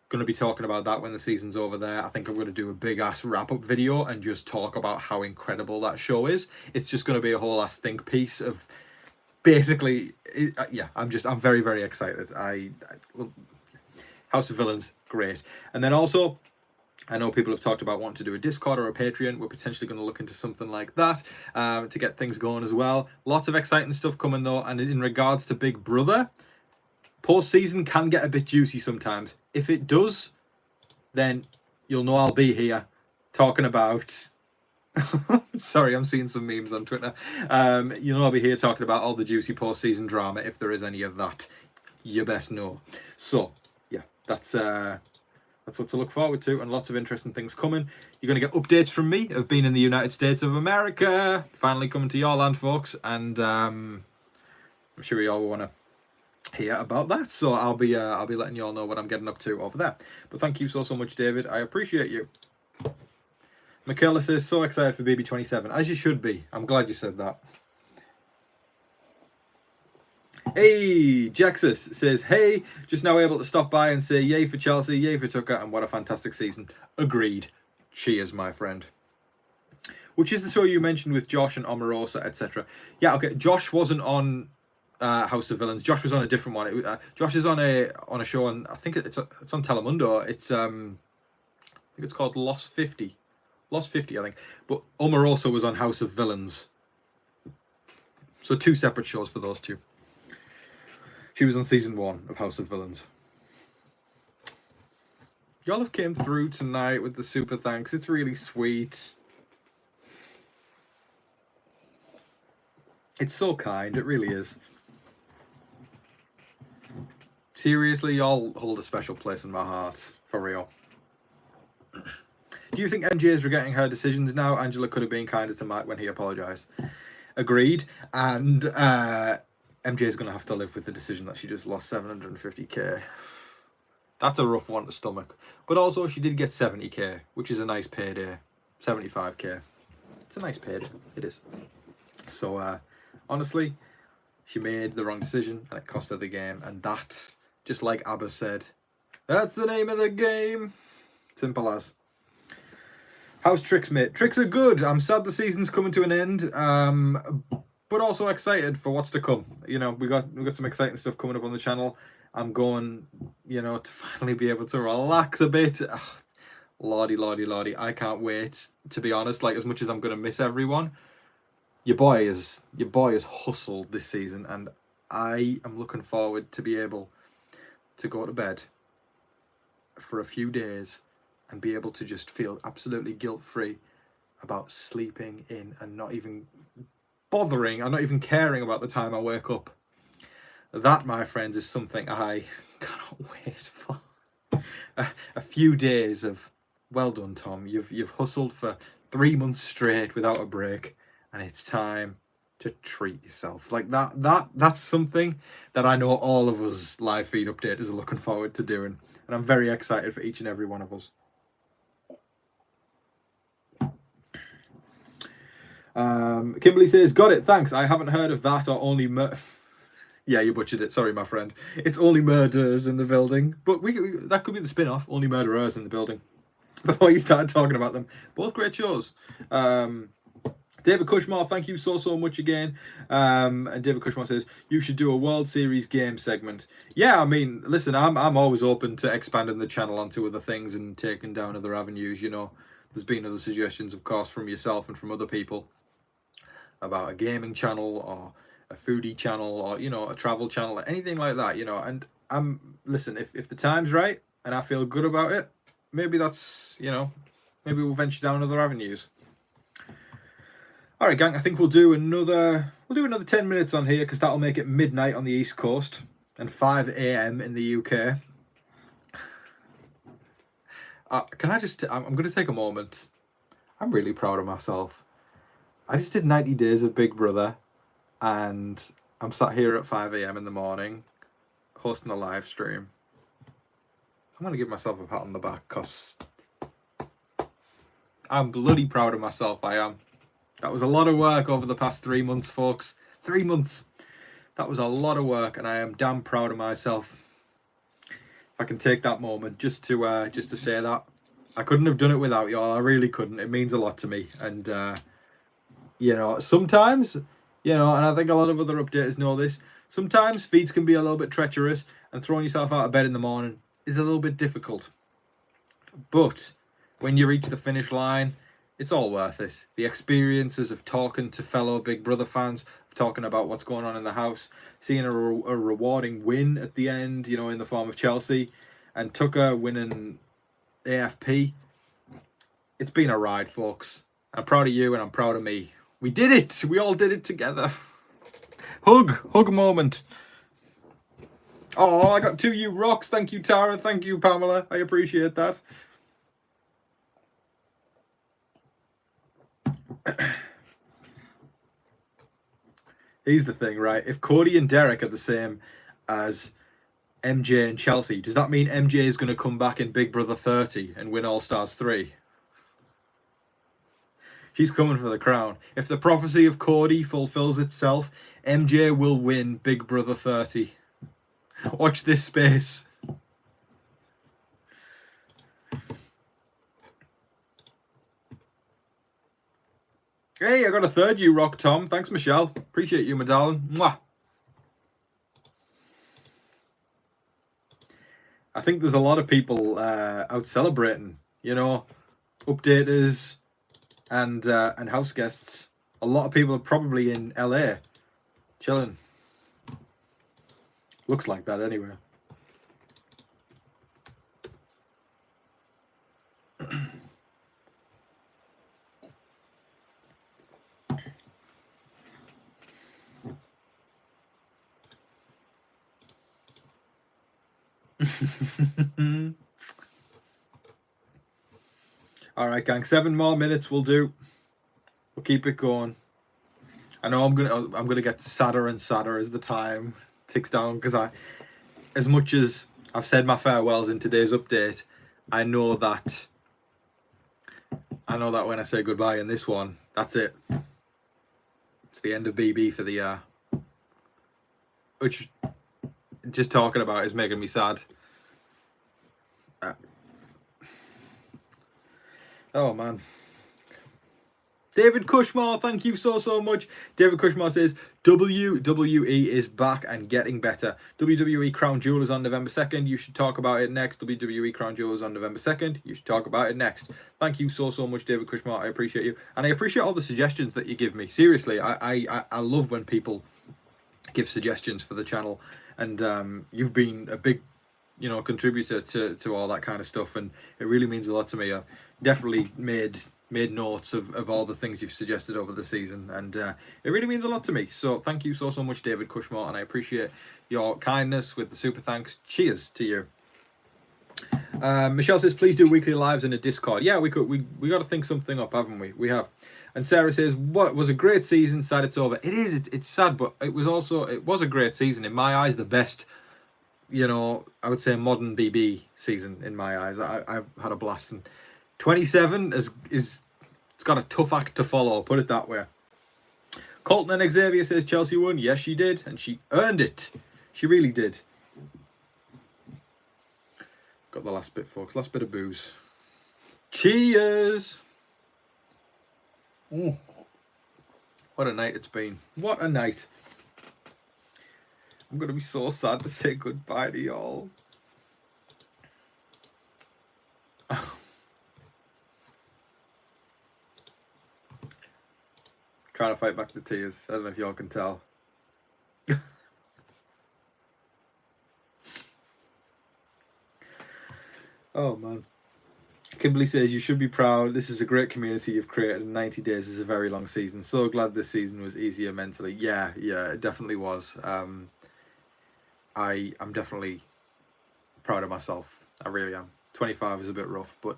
going to be talking about that when the season's over there. I think I'm going to do a big ass wrap-up video and just talk about how incredible that show is. It's just going to be a whole ass think piece of basically, yeah, I'm very, very excited. Well, House of Villains, great. And then also, I know people have talked about wanting to do a Discord or a Patreon. We're potentially going to look into something like that to get things going as well. Lots of exciting stuff coming though. And in regards to Big Brother, post-season can get a bit juicy sometimes. If it does, then you'll know I'll be here talking about... Sorry, I'm seeing some memes on Twitter. You'll know I'll be here talking about all the juicy post-season drama if there is any of that. you best know. So yeah, that's what to look forward to, and lots of interesting things coming. You're going to get updates from me of being in the United States of America, finally coming to your land, folks, and I'm sure you all want to hear about that. So I'll be letting you all know what I'm getting up to over there. But thank you so much, David. I appreciate you. Michaela says, so excited for BB27, as you should be. I'm glad you said that. Hey, Jaxus says, hey, just now able to stop by and say yay for Chelsea, yay for Tucker, and what a fantastic season. Agreed. Cheers, my friend. Which is the show you mentioned with Josh and Omarosa, etc. Yeah, okay. Josh wasn't on House of Villains. Josh was on a different one. Josh is on a show, and I think it's on Telemundo. It's I think it's called Lost 50, I think. But Omarosa was on House of Villains. So 2 separate shows for those two. She was on season 1 of House of Villains. Y'all have came through tonight with the super thanks. It's really sweet. It's so kind. It really is. Seriously, y'all hold a special place in my heart. For real. Do you think MJ is regretting her decisions now? Angela could have been kinder to Mike when he apologised. Agreed. And MJ is going to have to live with the decision that she just lost 750k. That's a rough one to stomach. But also, she did get 70k, which is a nice payday. 75k. It's a nice payday. It is. So, honestly, she made the wrong decision, and it cost her the game. And that's, just like ABBA said, that's the name of the game. Simple as. How's Tricks, mate? Tricks are good. I'm sad the season's coming to an end, but also excited for what's to come. You know, we got some exciting stuff coming up on the channel. I'm going, you know, to finally be able to relax a bit. Ugh, lordy, I can't wait. To be honest, like, as much as I'm gonna miss everyone, your boy has hustled this season, and I am looking forward to be able to go to bed for a few days and be able to just feel absolutely guilt-free about sleeping in and not even bothering, or not even caring about the time I wake up. That, my friends, is something I cannot wait for. A few days of, well done, Tom. You've hustled for 3 months straight without a break, and it's time to treat yourself. Like that's something that I know all of us live feed updaters are looking forward to doing, and I'm very excited for each and every one of us. Kimberly says, got it, thanks. I haven't heard of that or only yeah, you butchered it. Sorry, my friend. It's Only Murderers in the Building. But that could be the spin-off, Only Murderers in the Building. Before you started talking about them. Both great shows. David Cushmore, thank you so much again. And David Cushmore says, you should do a World Series game segment. Yeah, I mean, listen, I'm always open to expanding the channel onto other things and taking down other avenues, you know. There's been other suggestions, of course, from yourself and from other people about a gaming channel or a foodie channel or, you know, a travel channel, anything like that, you know. And listen, if the time's right and I feel good about it, maybe that's, you know, maybe we'll venture down other avenues. All right, gang, I think we'll do another 10 minutes on here, because that'll make it midnight on the East Coast and 5 a.m. in the UK. Can I just, I'm going to take a moment. I'm really proud of myself. I just did 90 days of Big Brother, and I'm sat here at 5 a.m. in the morning hosting a live stream. I'm going to give myself a pat on the back, because I'm bloody proud of myself, I am. That was a lot of work over the past 3 months, folks. 3 months. That was a lot of work, and I am damn proud of myself. If I can take that moment just to say that. I couldn't have done it without y'all. I really couldn't. It means a lot to me. And, you know, sometimes, you know, and I think a lot of other updaters know this, sometimes feeds can be a little bit treacherous, and throwing yourself out of bed in the morning is a little bit difficult. But when you reach the finish line, it's all worth it. The experiences of talking to fellow Big Brother fans, talking about what's going on in the house, seeing a rewarding win at the end, you know, in the form of Chelsea, and Tucker winning AFP. It's been a ride, folks. I'm proud of you, and I'm proud of me. We did it. We all did it together. Hug moment. Oh, I got 2 you rocks. Thank you, Tara. Thank you, Pamela. I appreciate that. Here's the thing, right? If Cody and Derek are the same as MJ and Chelsea, does that mean MJ is going to come back in Big Brother 30 and win All Stars 3? She's coming for the crown. If the prophecy of Cody fulfills itself, MJ will win Big Brother 30. Watch this space. Hey, I got a 3rd you rock, Tom. Thanks, Michelle. Appreciate you, my darling. Mwah. I think there's a lot of people out celebrating, you know, updaters and house guests. A lot of people are probably in LA chilling. Looks like that anyway. All right, gang. 7 more minutes will do. We'll keep it going. I know I'm gonna get sadder and sadder as the time ticks down, because as much as I've said my farewells in today's update, I know that when I say goodbye in this one, that's it. It's the end of BB for the year. Which, just talking about, is making me sad. Oh man. David Cushmore, thank you so much. David Cushmore says, WWE is back and getting better. WWE Crown Jewel is on November 2nd. You should talk about it next. WWE Crown Jewel is on November 2nd. You should talk about it next. Thank you so much, David Cushmore. I appreciate you. And I appreciate all the suggestions that you give me. Seriously, I love when people give suggestions for the channel. And you've been a big, contributor to all that kind of stuff. And it really means a lot to me. I definitely made notes of all the things you've suggested over the season, and it really means a lot to me. So thank you so much, David Cushmore, and I appreciate your kindness with the super thanks. Cheers to you. Michelle says, please do weekly lives in a Discord. Yeah, we got to think something up, haven't we? We have. And Sarah says, what was a great season, sad it's over. It is, it's sad, but it was a great season. In my eyes, the best, I would say modern BB season in my eyes. I've had a blast, and 27 it's got a tough act to follow, put it that way. Colton and Xavier says Chelsea won. Yes, she did, and she earned it. She really did. Got the last bit, folks. Last bit of booze. Cheers. What a night it's been. What a night. I'm going to be so sad to say goodbye to y'all. Trying to fight back the tears. I don't know if y'all can tell. Oh man. Kimberly says, you should be proud. This is a great community you've created. 90 days is a very long season. So glad this season was easier mentally. Yeah, it definitely was. I'm definitely proud of myself. I really am. 25 is a bit rough, but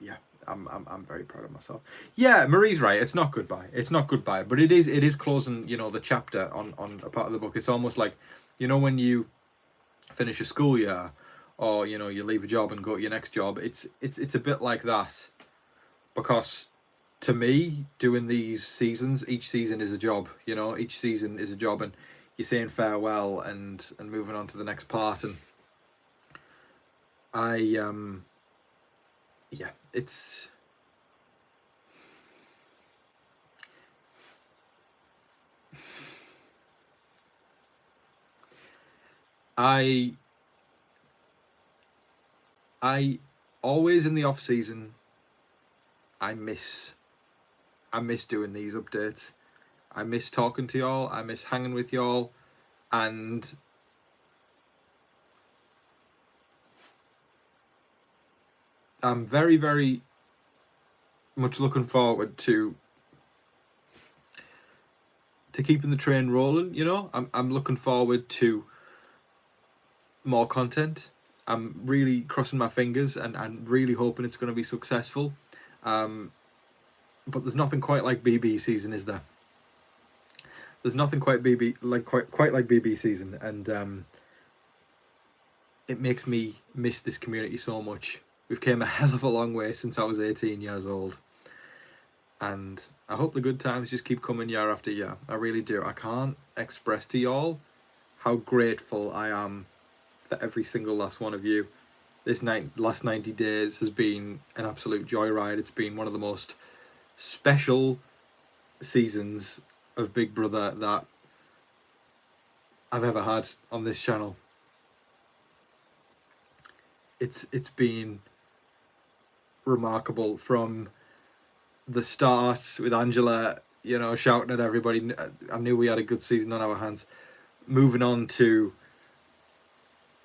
yeah, I'm very proud of myself. Yeah, Marie's right. It's not goodbye. It's not goodbye, but it is closing, the chapter on a part of the book. It's almost like, when you finish a school year, or you leave a job and go to your next job. It's a bit like that, because to me, doing these seasons, each season is a job. Each season is a job, and you're saying farewell and moving on to the next part. And yeah, it's I always in the off season, I miss doing these updates. I miss talking to y'all. I miss hanging with y'all, and I'm very, very much looking forward to keeping the train rolling. I'm looking forward to more content. I'm really crossing my fingers and really hoping it's going to be successful. But there's nothing quite like BB season, is there? There's nothing quite quite like BB season, and it makes me miss this community so much. We've came a hell of a long way since I was 18 years old, and I hope the good times just keep coming year after year. I really do. I can't express to y'all how grateful I am for every single last one of you. This last 90 days has been an absolute joyride. It's been one of the most special seasons of Big Brother that I've ever had on this channel. It's been remarkable from the start with Angela, you know, shouting at everybody. I knew we had a good season on our hands. Moving on to,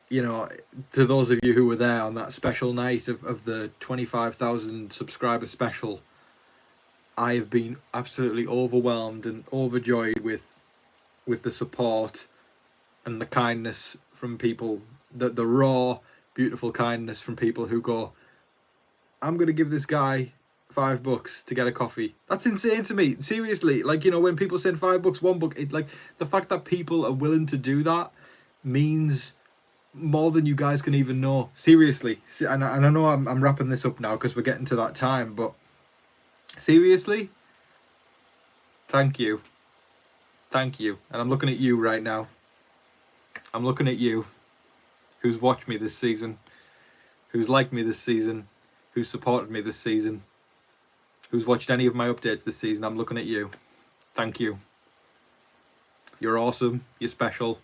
you know, to those of you who were there on that special night of the 25,000 subscriber special, I have been absolutely overwhelmed and overjoyed with the support and the kindness from people, the raw, beautiful kindness from people who go, I'm going to give this guy $5 to get a coffee. That's insane to me. Seriously, like, you know, when people send $5, $1, it, like, the fact that people are willing to do that means more than you guys can even know. Seriously. And I know I'm wrapping this up now because we're getting to that time, but seriously, thank you. Thank you. And I'm looking at you right now. I'm looking at you, who's watched me this season, who's liked me this season, who's supported me this season, who's watched any of my updates this season. I'm looking at you. Thank you. You're awesome, you're special,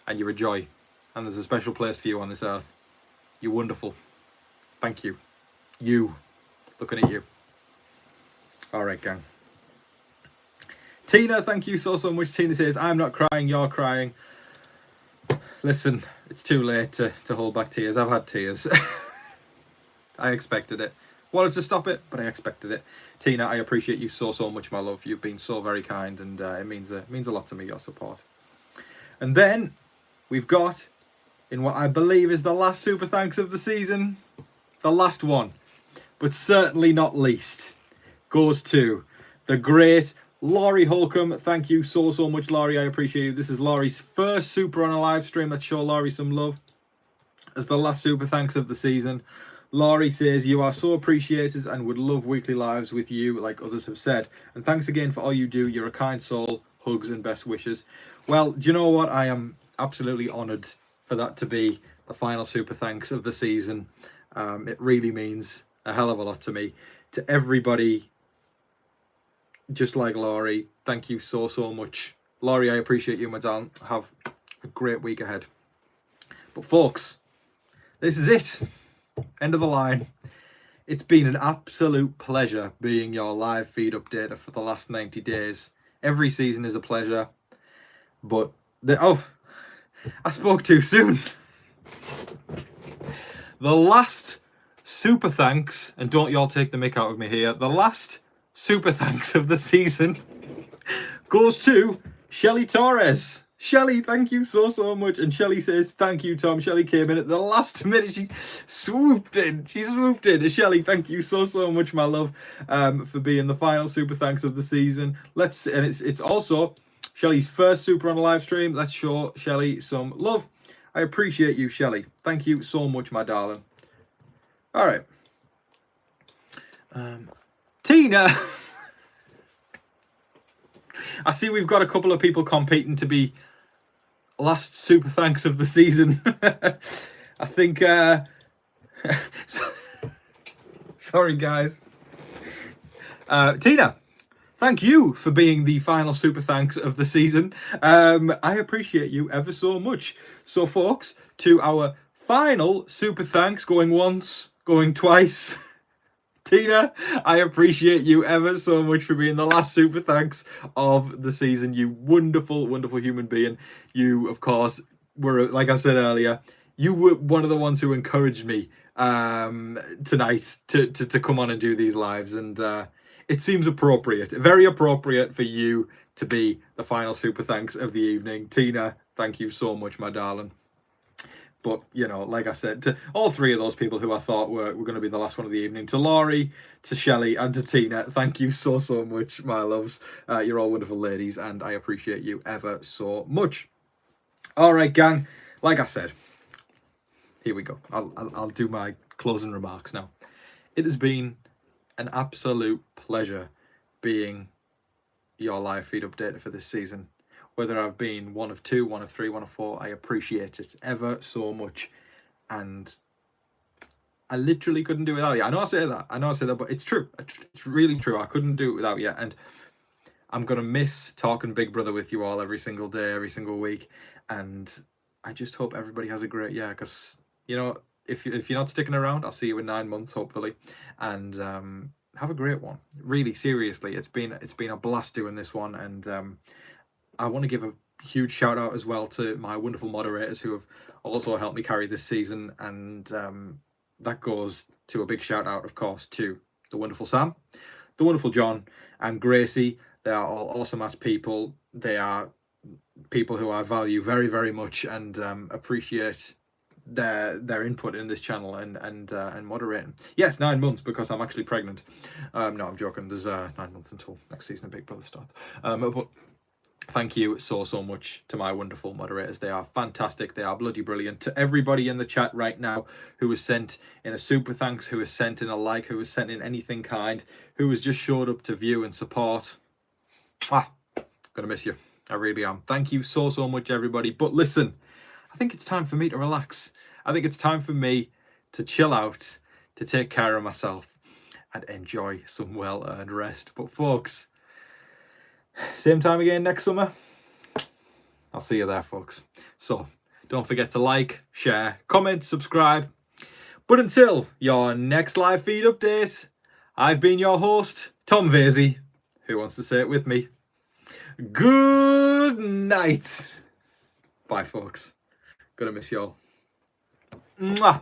and you're a joy. And there's a special place for you on this earth. You're wonderful. Thank you. You. Looking at you. Alright, gang. Tina, thank you so much. Tina says, I'm not crying, you're crying. Listen, it's too late to hold back tears. I've had tears. I expected it. Wanted to stop it, but I expected it. Tina, I appreciate you so much, my love. You've been so very kind, and it means a lot to me, your support. And then we've got, in what I believe is the last super thanks of the season, the last one, but certainly not least, goes to the great Laurie Holcomb. Thank you so much, Laurie. I appreciate you. This is Laurie's first super on a live stream. Let's show Laurie some love as the last super thanks of the season. Laurie says, you are so appreciated and would love weekly lives with you, like others have said. And thanks again for all you do. You're a kind soul. Hugs and best wishes. Well, do you know what? I am absolutely honoured for that to be the final super thanks of the season. It really means a hell of a lot to me. To everybody just like Laurie, thank you so much. Laurie, I appreciate you, madam. Have a great week ahead. But folks, this is it. End of the line. It's been an absolute pleasure being your live feed updater for the last 90 days. Every season is a pleasure. But I spoke too soon. The last super thanks, and don't y'all take the mick out of me here, the last super thanks of the season goes to Shelley Torres. Shelley, thank you so much. And Shelley says, thank you, Tom. Shelley came in at the last minute. She swooped in. Shelley, thank you so much, my love, for being the final super thanks of the season. And it's also Shelley's first super on a live stream. Let's show Shelley some love. I appreciate you, Shelley. Thank you so much, my darling. All right. Tina. I see we've got a couple of people competing to be last super thanks of the season. I think sorry guys. Tina, thank you for being the final super thanks of the season. I appreciate you ever so much. So folks, to our final super thanks, going once, going twice. Tina, I appreciate you ever so much for being the last super thanks of the season. You wonderful, wonderful human being. You, of course, were, like I said earlier, you were one of the ones who encouraged me tonight to come on and do these lives. And it seems appropriate, very appropriate for you to be the final super thanks of the evening. Tina, thank you so much, my darling. But, you know, like I said, to all three of those people who I thought were going to be the last one of the evening, to Laurie, to Shelley, and to Tina, thank you so, so much, my loves. You're all wonderful ladies, and I appreciate you ever so much. All right, gang. Like I said, here we go. I'll do my closing remarks now. It has been an absolute pleasure being your live feed updater for this season. Whether I've been one of two, one of three, one of four, I appreciate it ever so much. And I literally couldn't do it without you. I know I say that, but it's true. It's really true. I couldn't do it without you. And I'm going to miss talking Big Brother with you all every single day, every single week. And I just hope everybody has a great year, because, you know, if you're not sticking around, I'll see you in 9 months, hopefully. And have a great one. Really, seriously, it's been a blast doing this one. And I want to give a huge shout out as well to my wonderful moderators who have also helped me carry this season. And that goes to a big shout out, of course, to the wonderful Sam, the wonderful John, and Gracie. They are all awesome ass people. They are people who I value very, very much, and appreciate their input in this channel and moderating. Yes, 9 months, because I'm actually pregnant. No, I'm joking. There's 9 months until next season of Big Brother starts. But thank you so, so much to my wonderful moderators. They are fantastic. They are bloody brilliant. To everybody in the chat right now who has sent in a super thanks, who has sent in a like, who has sent in anything kind, who has just showed up to view and support. Gonna miss you. I really am. Thank you so, so much, everybody. But listen, I think it's time for me to relax. I think it's time for me to chill out, to take care of myself, and enjoy some well-earned rest. But folks, same time again next summer. I'll see you there, folks. So don't forget to like, share, comment, subscribe. But until your next live feed update, I've been your host, Tom Vasey. Who wants to say it with me? Good night. Bye, folks. Gonna miss y'all. Mwah.